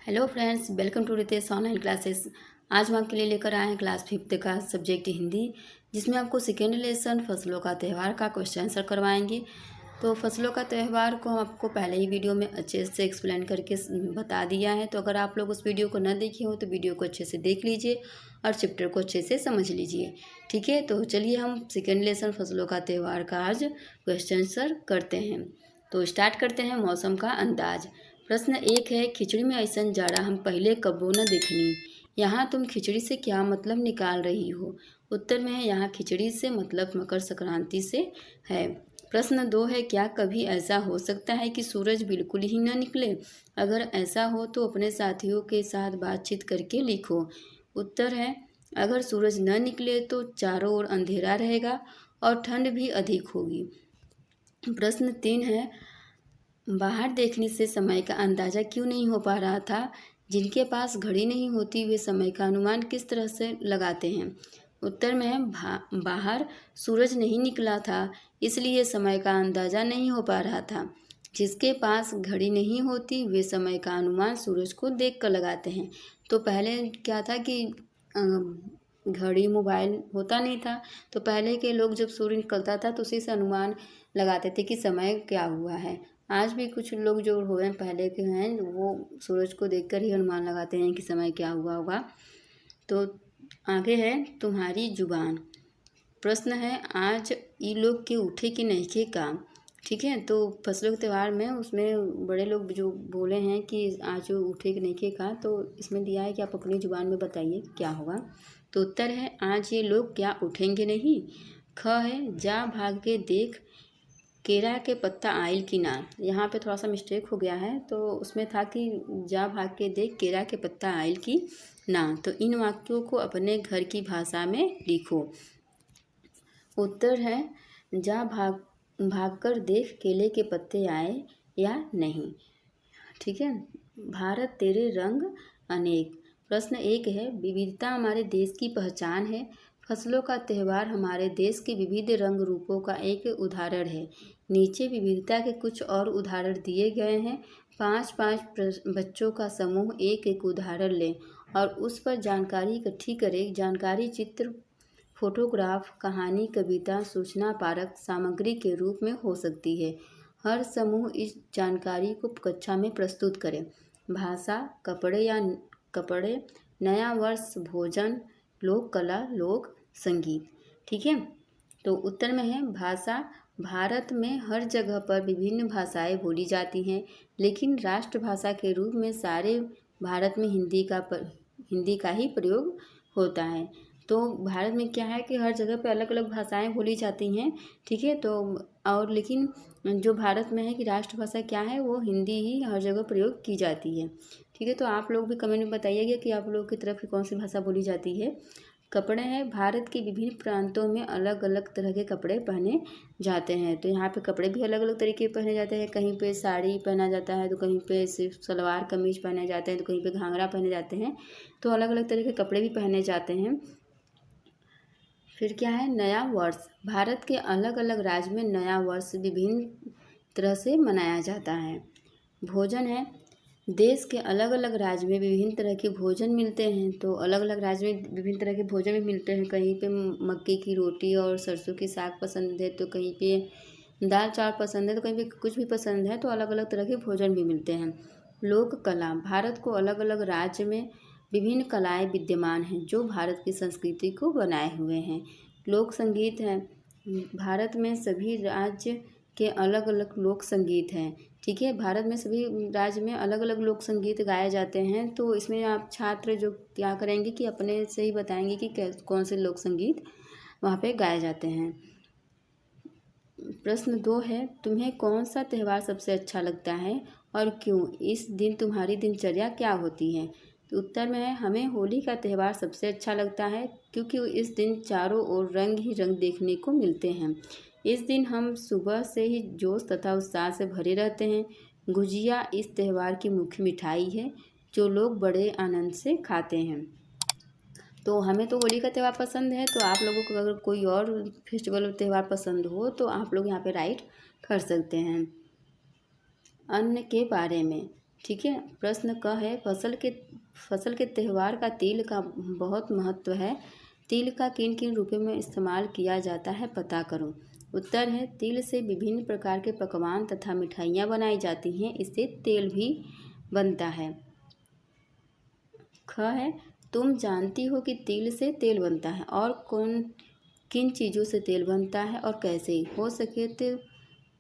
Hello friends, welcome to Ritesh online classes. आज हम आपके लिए लेकर आए हैं क्लास 5th का सब्जेक्ट हिंदी, जिसमें आपको सेकेंड लेसन फसलों का त्यौहार का क्वेश्चन आंसर करवाएंगे। तो फसलों का त्यौहार को हम आपको पहले ही वीडियो में अच्छे से एक्सप्लेन करके बता दिया है। तो अगर आप लोग उस वीडियो को न देखे हो तो वीडियो को अच्छे से देख लीजिए और चैप्टर को अच्छे से समझ लीजिए। ठीक है, तो चलिए हम सेकेंड लेसन फसलों का त्यौहार का आज क्वेश्चन आंसर करते हैं। तो स्टार्ट करते हैं। मौसम का अंदाज। प्रश्न 1 है, खिचड़ी में ऐसन जाड़ा हम पहले कब्बो न देखनी। यहाँ तुम खिचड़ी से क्या मतलब निकाल रही हो? उत्तर में है, यहाँ खिचड़ी से मतलब मकर संक्रांति से है। प्रश्न 2 है, क्या कभी ऐसा हो सकता है कि सूरज बिल्कुल ही न निकले? अगर ऐसा हो तो अपने साथियों के साथ बातचीत करके लिखो। उत्तर है, अगर सूरज न निकले तो चारों ओर अंधेरा रहेगा और ठंड भी अधिक होगी। प्रश्न 3 है, बाहर देखने से समय का अंदाज़ा क्यों नहीं हो पा रहा था? जिनके पास घड़ी नहीं होती वे समय का अनुमान किस तरह से लगाते हैं? उत्तर में है, बाहर सूरज नहीं निकला था, इसलिए समय का अंदाज़ा नहीं हो पा रहा था। जिसके पास घड़ी नहीं होती वे समय का अनुमान सूरज को देख कर लगाते हैं। तो पहले क्या था कि घड़ी मोबाइल होता नहीं था, तो पहले के लोग जब सूर्य निकलता था तो उसी से अनुमान लगाते थे कि समय क्या हुआ है। आज भी कुछ लोग जो हुए पहले के हैं वो सूरज को देखकर ही अनुमान लगाते हैं कि समय क्या हुआ होगा। तो आगे है, तुम्हारी जुबान। प्रश्न है, आज ई लोग के उठे कि नहीं के काम। ठीक है, तो फसलों के त्यौहार में उसमें बड़े लोग जो बोले हैं कि आज उठे कि नहीं के का, तो इसमें दिया है कि आप अपनी जुबान में बताइए क्या होगा। तो उत्तर है, आज ये लोग क्या उठेंगे नहीं। ख है, जा भाग के देख केरा के पत्ता आइल की ना। यहाँ पे थोड़ा सा मिस्टेक हो गया है, तो उसमें था कि जा भाग के देख केरा के पत्ता आइल की ना। तो इन वाक्यों को अपने घर की भाषा में लिखो। उत्तर है, जा भाग कर देख केले के पत्ते आए या नहीं। ठीक है, भारत तेरे रंग अनेक। प्रश्न 1 है, विविधता हमारे देश की पहचान है। फसलों का त्यौहार हमारे देश के विविध रंग रूपों का एक उदाहरण है। नीचे विविधता के कुछ और उदाहरण दिए गए हैं। 5-5 बच्चों का समूह एक एक उदाहरण लें और उस पर जानकारी इकट्ठी करें। जानकारी चित्र, फोटोग्राफ, कहानी, कविता, सूचना पारक सामग्री के रूप में हो सकती है। हर समूह इस जानकारी को कक्षा में प्रस्तुत करें। भाषा, कपड़े, नया वर्ष, भोजन, लोक कला, लोक संगीत। ठीक है, तो उत्तर में है, भाषा। भारत में हर जगह पर विभिन्न भाषाएं बोली जाती हैं, लेकिन राष्ट्रभाषा के रूप में सारे भारत में हिंदी का ही प्रयोग होता है। तो भारत में क्या है कि हर जगह पे अलग अलग भाषाएं बोली जाती हैं। ठीक है, तो और लेकिन जो भारत में है कि राष्ट्रभाषा क्या है, वो हिंदी ही हर जगह प्रयोग की जाती है। ठीक है, तो आप लोग भी कमेंट में बताइएगा कि आप लोग की तरफ कौन सी भाषा बोली जाती है। कपड़े हैं, भारत के विभिन्न प्रांतों में अलग अलग तरह के कपड़े पहने जाते हैं। तो यहाँ पे कपड़े भी अलग अलग तरीके के पहने जाते हैं। कहीं पे साड़ी पहना जाता है, तो कहीं पे सिर्फ सलवार कमीज पहने जाते हैं, तो कहीं पे घाघरा पहने जाते हैं। तो अलग अलग तरह के कपड़े भी पहने जाते हैं। फिर क्या है, नया वर्ष। भारत के अलग अलग राज्य में नया वर्ष विभिन्न तरह से मनाया जाता है। भोजन है, देश के अलग अलग राज्य में विभिन्न तरह के भोजन मिलते हैं। तो अलग अलग राज्य में विभिन्न तरह के भोजन भी मिलते हैं। कहीं पे मक्के की रोटी और सरसों की साग पसंद है, तो कहीं पे दाल चावल पसंद है, तो कहीं पे कुछ भी पसंद है। तो अलग अलग तरह के भोजन भी मिलते हैं। लोक कला, भारत को अलग अलग राज्य में विभिन्न कलाएं विद्यमान हैं जो भारत की संस्कृति को बनाए हुए हैं। लोक संगीत है, भारत में सभी राज्य के अलग अलग लोक संगीत हैं। ठीक है, भारत में सभी राज्य में अलग अलग लोक संगीत गाए जाते हैं। तो इसमें आप छात्र जो क्या करेंगे कि अपने से ही बताएंगे कि कौन से लोक संगीत वहाँ पे गाए जाते हैं। प्रश्न 2 है, तुम्हें कौन सा त्यौहार सबसे अच्छा लगता है और क्यों? इस दिन तुम्हारी दिनचर्या क्या होती है? तो उत्तर में है, हमें होली का त्यौहार सबसे अच्छा लगता है क्योंकि इस दिन चारों ओर रंग ही रंग देखने को मिलते हैं। इस दिन हम सुबह से ही जोश तथा उत्साह से भरे रहते हैं। गुजिया इस त्यौहार की मुख्य मिठाई है जो लोग बड़े आनंद से खाते हैं। तो हमें तो होली का त्यौहार पसंद है। तो आप लोगों को अगर कोई और फेस्टिवल त्यौहार पसंद हो तो आप लोग यहाँ पे राइट कर सकते हैं। अन्न के बारे में, ठीक है। प्रश्न क है, फसल के त्यौहार का तिल का बहुत महत्व है। तिल का किन किन रूपों में इस्तेमाल किया जाता है, पता करो। उत्तर है, तिल से विभिन्न प्रकार के पकवान तथा मिठाइयाँ बनाई जाती हैं। इससे तेल भी बनता है। ख है, तुम जानती हो कि तिल से तेल बनता है और किन चीज़ों से तेल बनता है और कैसे? हो सके तो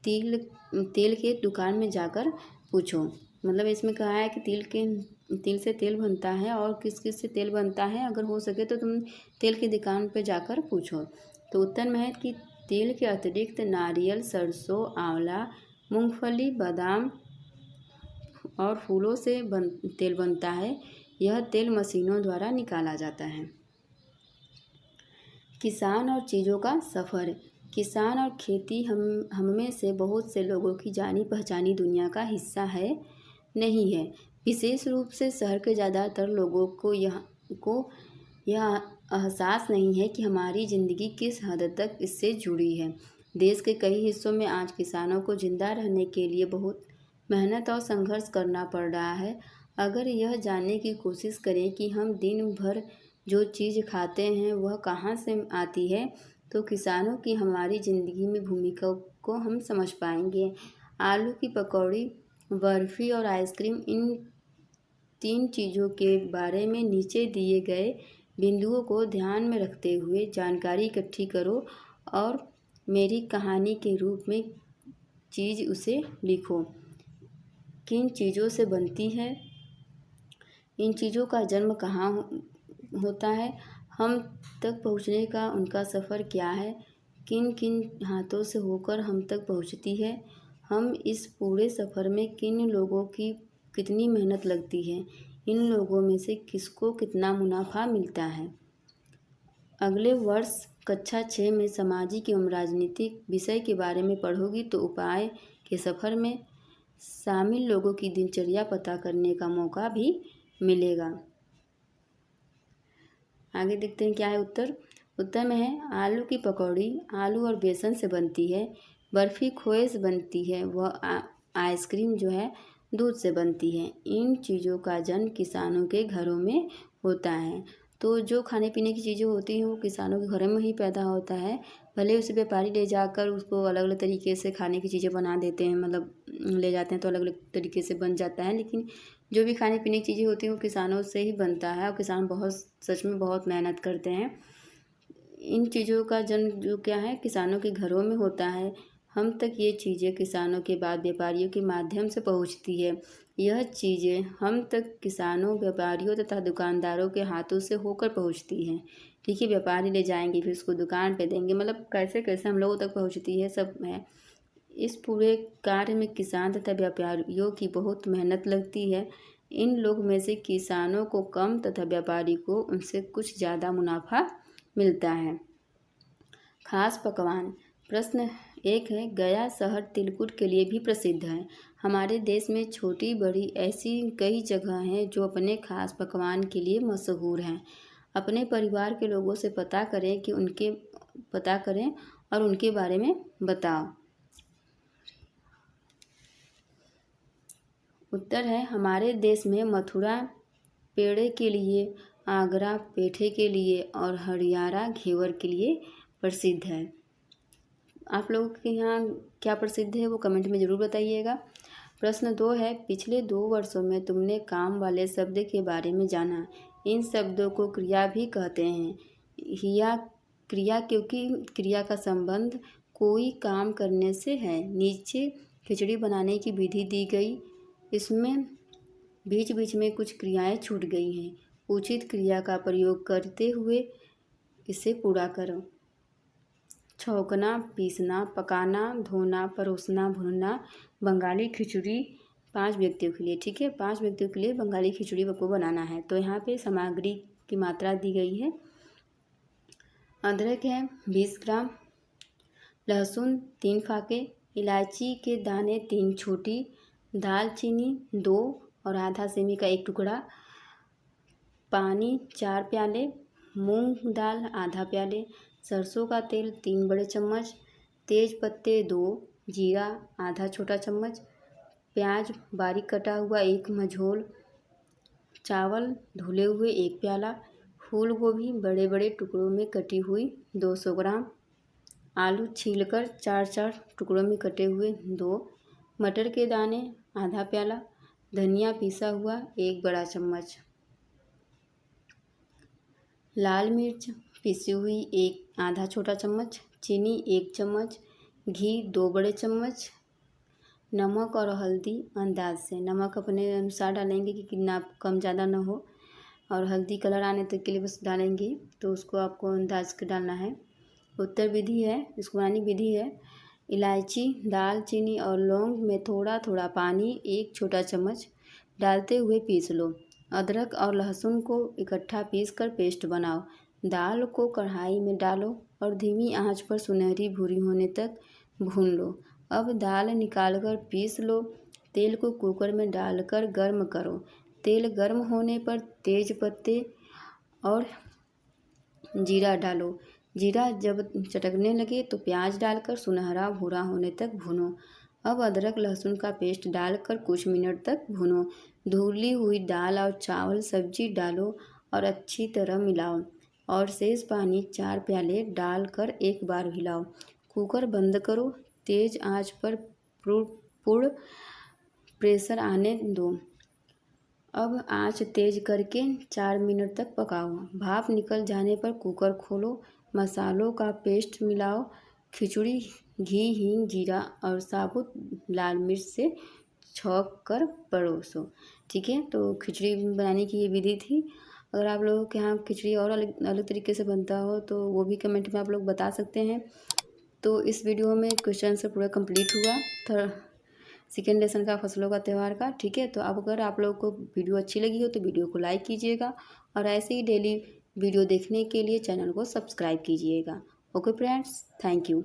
तेल के दुकान में जाकर पूछो। मतलब इसमें कहा है कि तिल से तेल बनता है और किस किस से तेल बनता है, अगर हो सके तो तुम तेल की दुकान पर जाकर पूछो। तो उत्तर में है कि तेल के अतिरिक्त नारियल, सरसों, आंवला, मूंगफली, बादाम और फूलों से तेल बनता है। यह तेल मशीनों द्वारा निकाला जाता है। किसान और चीज़ों का सफ़र। किसान और खेती हम में से बहुत से लोगों की जानी पहचानी दुनिया का हिस्सा है नहीं है। विशेष रूप से शहर के ज़्यादातर लोगों को यह एहसास नहीं है कि हमारी ज़िंदगी किस हद तक इससे जुड़ी है। देश के कई हिस्सों में आज किसानों को जिंदा रहने के लिए बहुत मेहनत और संघर्ष करना पड़ रहा है। अगर यह जानने की कोशिश करें कि हम दिन भर जो चीज़ खाते हैं वह कहाँ से आती है, तो किसानों की हमारी ज़िंदगी में भूमिका को हम समझ पाएंगे। आलू की पकौड़ी, बर्फ़ी और आइसक्रीम, इन 3 चीज़ों के बारे में नीचे दिए गए बिंदुओं को ध्यान में रखते हुए जानकारी इकट्ठी करो और मेरी कहानी के रूप में चीज़ उसे लिखो। किन चीज़ों से बनती है, इन चीज़ों का जन्म कहाँ होता है, हम तक पहुँचने का उनका सफ़र क्या है, किन किन हाथों से होकर हम तक पहुँचती है, हम इस पूरे सफ़र में किन लोगों की कितनी मेहनत लगती है, इन लोगों में से किसको कितना मुनाफा मिलता है। अगले वर्ष कक्षा 6 में सामाजिक एवं राजनीतिक विषय के बारे में पढ़ोगी तो उपाय के सफ़र में शामिल लोगों की दिनचर्या पता करने का मौका भी मिलेगा। आगे देखते हैं क्या है उत्तर। उत्तर में है, आलू की पकौड़ी आलू और बेसन से बनती है, बर्फ़ी खोए से बनती है, वह आइसक्रीम जो है दूध से बनती है। इन चीज़ों का जन्म किसानों के घरों में होता है। तो जो खाने पीने की चीज़ें होती हैं वो किसानों के घरों में ही पैदा होता है। भले उसे व्यापारी ले जाकर उसको अलग अलग तरीके से खाने की चीज़ें बना देते हैं, मतलब ले जाते हैं तो अलग अलग तरीके से बन जाता है, लेकिन जो भी खाने पीने की चीज़ें होती हैं वो किसानों से ही बनता है और किसान सच में बहुत मेहनत करते हैं। इन चीज़ों का जन्म जो क्या है किसानों के घरों में होता है। हम तक ये चीज़ें किसानों के बाद व्यापारियों के माध्यम से पहुंचती है। यह चीज़ें हम तक किसानों, व्यापारियों तथा दुकानदारों के हाथों से होकर पहुंचती हैं। ठीक है, व्यापारी ले जाएंगे फिर उसको दुकान पे देंगे, मतलब कैसे कैसे हम लोगों तक पहुंचती है सब है। इस पूरे कार्य में किसान तथा व्यापारियों की बहुत मेहनत लगती है। इन लोग में से किसानों को कम तथा व्यापारी को उनसे कुछ ज़्यादा मुनाफा मिलता है। खास पकवान। प्रश्न 1 है, गया शहर तिलकुट के लिए भी प्रसिद्ध है। हमारे देश में छोटी बड़ी ऐसी कई जगह हैं जो अपने खास पकवान के लिए मशहूर हैं। अपने परिवार के लोगों से पता करें और उनके बारे में बताओ। उत्तर है, हमारे देश में मथुरा पेड़े के लिए, आगरा पेठे के लिए और हरियाणा घेवर के लिए प्रसिद्ध है। आप लोगों के यहाँ क्या प्रसिद्ध है वो कमेंट में ज़रूर बताइएगा। प्रश्न 2 है, पिछले 2 वर्षों में तुमने काम वाले शब्द के बारे में जाना। इन शब्दों को क्रिया भी कहते हैं। हिया क्रिया, क्योंकि क्रिया का संबंध कोई काम करने से है। नीचे खिचड़ी बनाने की विधि दी गई, इसमें बीच बीच में कुछ क्रियाएं छूट गई हैं। उचित क्रिया का प्रयोग करते हुए इसे पूरा करो। छौंकना, पीसना, पकाना, धोना, परोसना, भुनना। बंगाली खिचड़ी 5 व्यक्तियों के लिए, ठीक है, 5 व्यक्तियों के लिए बंगाली खिचड़ी को बनाना है। तो यहाँ पे सामग्री की मात्रा दी गई है। अदरक है 20 ग्राम, लहसुन 3 फाके, इलायची के दाने 3 छोटी, दालचीनी 2 और आधा सेमी का 1 टुकड़ा, पानी 4 प्याले, मूंग दाल आधा प्याले, सरसों का तेल 3 बड़े चम्मच, तेज पत्ते 2, जीरा आधा छोटा चम्मच, प्याज बारीक कटा हुआ 1 मझोल, चावल धुले हुए 1 प्याला, फूल गोभी बड़े बड़े टुकड़ों में कटी हुई 200 ग्राम, आलू छीलकर 4-4 टुकड़ों में कटे हुए 2, मटर के दाने आधा प्याला, धनिया पिसा हुआ 1 बड़ा चम्मच, लाल मिर्च पिसी हुई 1 आधा छोटा चम्मच, चीनी 1 चम्मच, घी 2 बड़े चम्मच, नमक और हल्दी अंदाज से, नमक अपने अनुसार डालेंगे कि कितना कम ज़्यादा ना हो, और हल्दी कलर आने तक के लिए बस डालेंगे, तो उसको आपको अंदाज के डालना है। उत्तर विधि है, इसको बनाने विधि है। इलायची, दालचीनी और लौंग में थोड़ा थोड़ा पानी 1 छोटा चम्मच डालते हुए पीस लो। अदरक और लहसुन को इकट्ठा पीसकर पेस्ट बनाओ। दाल को कढ़ाई में डालो और धीमी आंच पर सुनहरी भूरी होने तक भून लो। अब दाल निकालकर पीस लो। तेल को कुकर में डालकर गर्म करो। तेल गर्म होने पर तेज पत्ते और जीरा डालो। जीरा जब चटकने लगे तो प्याज डालकर सुनहरा भूरा होने तक भूनो। अब अदरक लहसुन का पेस्ट डालकर कुछ मिनट तक भूनो। धुली हुई दाल और चावल सब्जी डालो और अच्छी तरह मिलाओ और शेष पानी 4 प्याले डालकर एक बार हिलाओ। कुकर बंद करो। तेज आंच पर पूर्ण प्रेशर आने दो। अब आंच तेज करके 4 मिनट तक पकाओ। भाप निकल जाने पर कुकर खोलो। मसालों का पेस्ट मिलाओ। खिचड़ी घी, हींग, जीरा और साबुत लाल मिर्च से छौंक कर परोसो। ठीक है, तो खिचड़ी बनाने की ये विधि थी। अगर आप लोगों के यहाँ खिचड़ी और अलग अलग तरीके से बनता हो तो वो भी कमेंट में आप लोग बता सकते हैं। तो इस वीडियो में क्वेश्चन आंसर पूरा कंप्लीट हुआ सेकेंड लेसन का फसलों का त्यौहार का। ठीक है, तो अब अगर आप लोगों को वीडियो अच्छी लगी हो तो वीडियो को लाइक कीजिएगा और ऐसे ही डेली वीडियो देखने के लिए चैनल को सब्सक्राइब कीजिएगा। Okay friends, thank you.